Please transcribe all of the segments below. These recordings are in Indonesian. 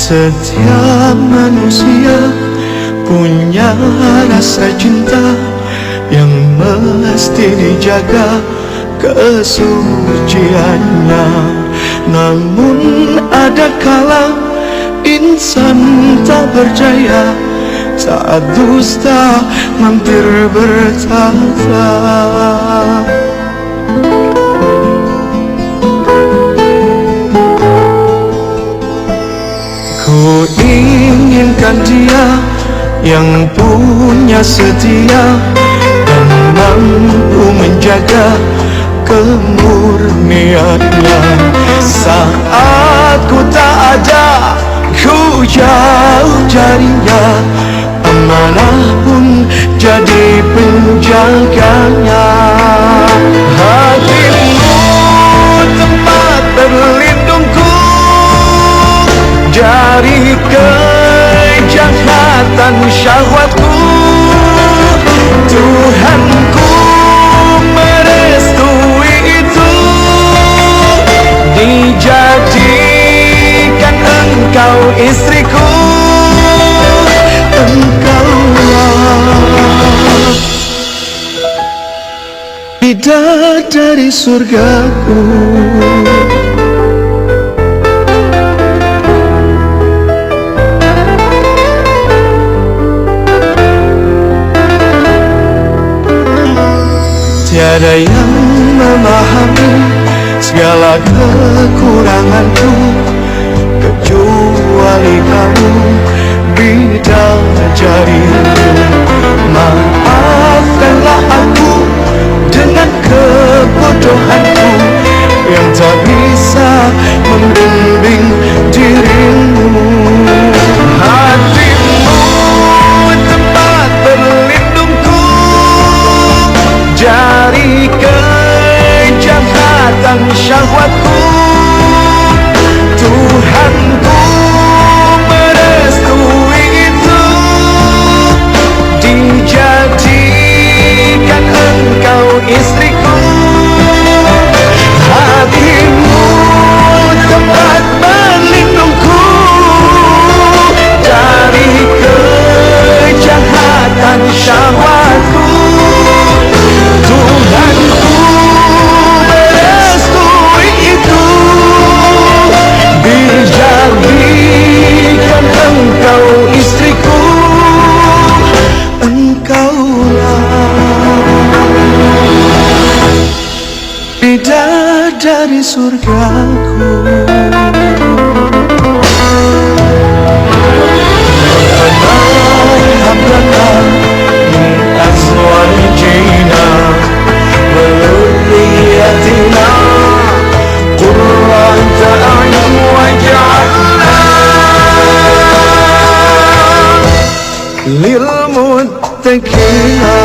Setiap manusia punya rasa cinta yang mesti dijaga kesuciannya. Namun ada kala insan tak berdaya, tak dusta mampir bertata. Ku inginkan dia yang punya setia dan mampu menjaga kemurniannya. Saat ku tak ada, ku jauh darinya, amanah pun jadi penjaganya. Hatimu tempat berlindungku dari kejahatan syahwatku. Tuhanku merestui itu, dijadikan engkau istriku. Engkaulah bidadari surgaku. Tiada yang memahami segala kekuranganku kecuali kamu, bidadariku. Maafkanlah aku dengan kebodohanku yang tak bisa membimbing dirimu. Hatimu tempat berlindungku dari kejahatan syahwatku. Tuhanku merestui itu, dijadikan engkau istriku. Hatimu tempat berlindungku dari kejahatan syahwatku. Tuhanku merestui itu, dijadikan engkau istriku. Engkaulah bidadari surgaku. Lilmuttaqina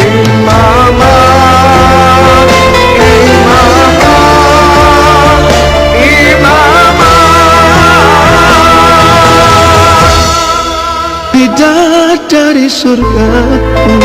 imama, imama, imama, bidadari surgaku.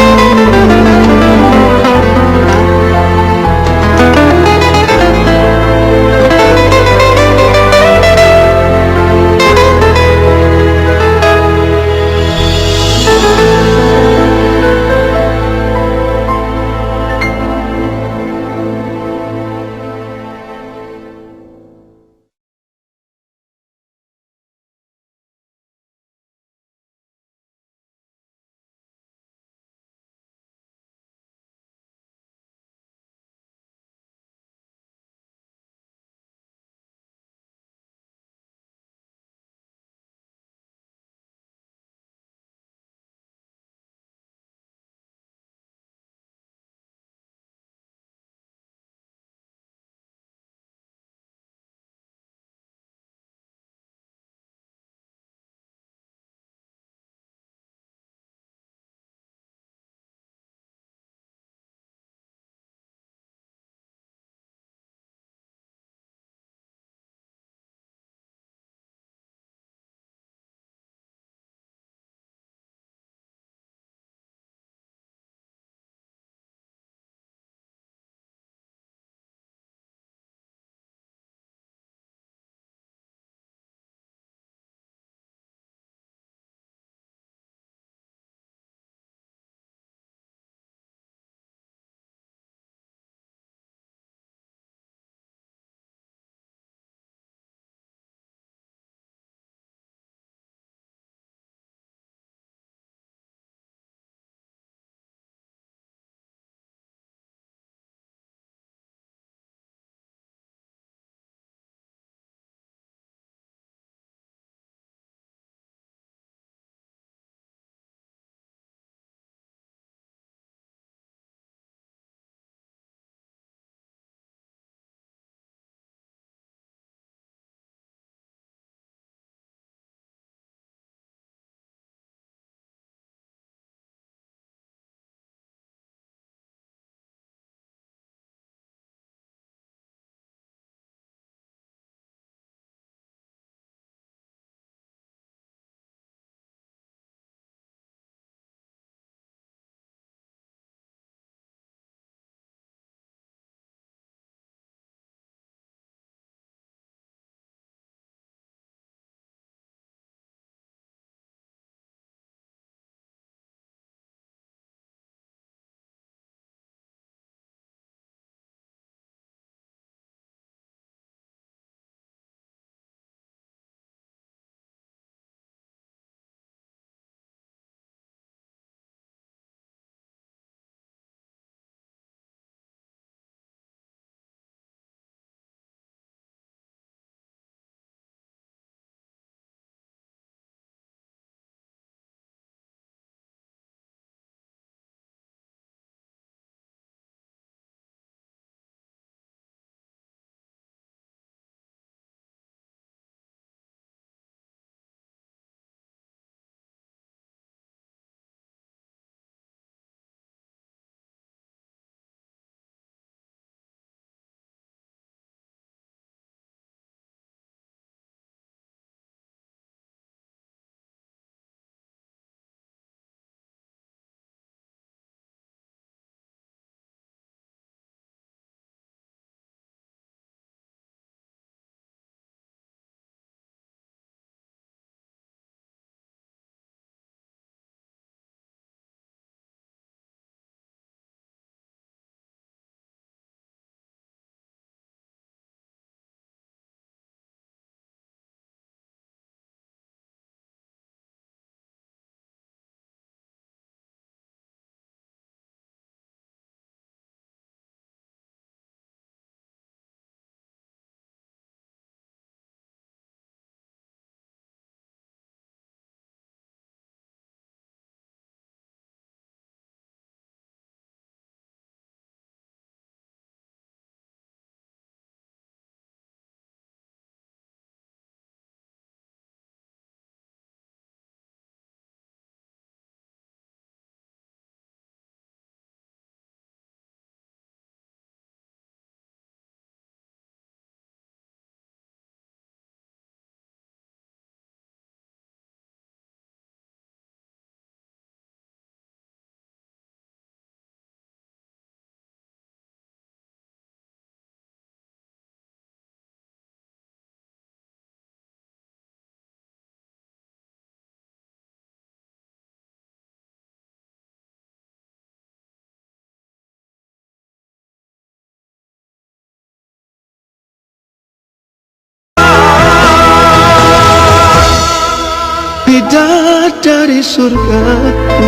dari surgaku.